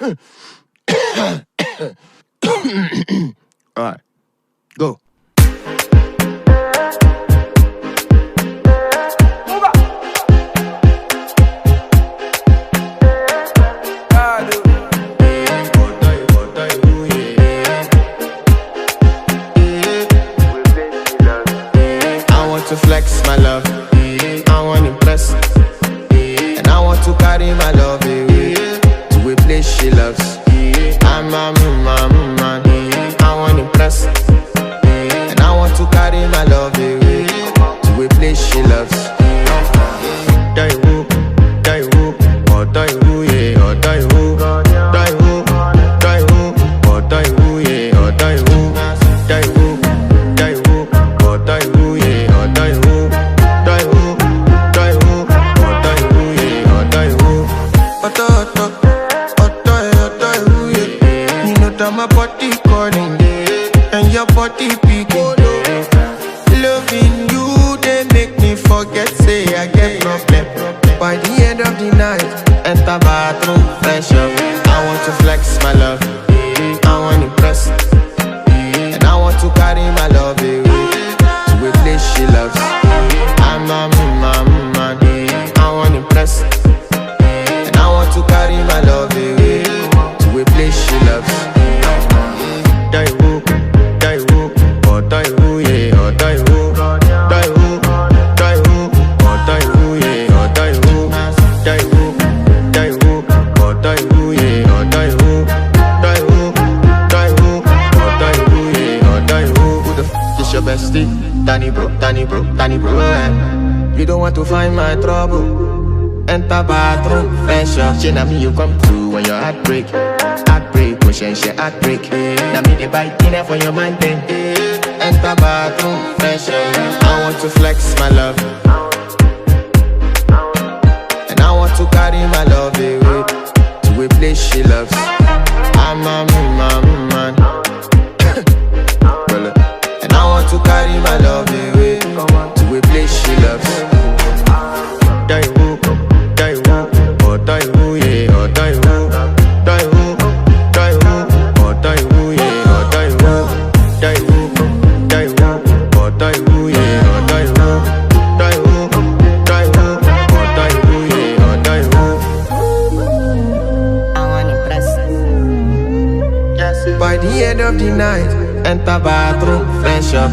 Alright, go. I want to flex my love, I want to impress, and I want to carry my love away to a place she loves. I'm a man, I want to impress, and I want to carry my love away to a place she loves. Die who, or die who, yeah, or die who, die who, die who, or die who, yeah, or die who, die who, die who, or die who, yeah, or die who, die who, die who, or die who, yeah, or die who. Who, yeah. You know that my body calling, and your body picking. Loving you, they make me forget, say I get problem. By the end of the night, enter bathroom, fresh up. I want to flex my love, I want to impress, and I want to carry my love away to a place she loves. I'm a man, I want to impress, and I want to carry my love away to a place she loves. Die who, or die who, yeah, or die who, die who, die who, or die who, yeah, or die who, die who, die who, or die who, yeah, or die who, die who, die who, or die who, yeah, or die who. Who the f is your bestie? Danny bro, You don't want to find my trouble. Enter bathroom, fresh up. She na me you come to when your heart break, when she heart break. Now me the bite dinner for your man then. Enter bathroom, fresh up. I want to flex my love, and I want to carry my love away to a place she loves. I'm a man, and I want to carry my love away to a place she loves. Die who, or die who, yeah, or die who, die who, die who, or die who, yeah, or die who, die who, or die who, yeah, or die who, die who, die who, or die who, yeah, or die who. I want to impress. Yes. By the end of the night, enter bathroom, fresh up.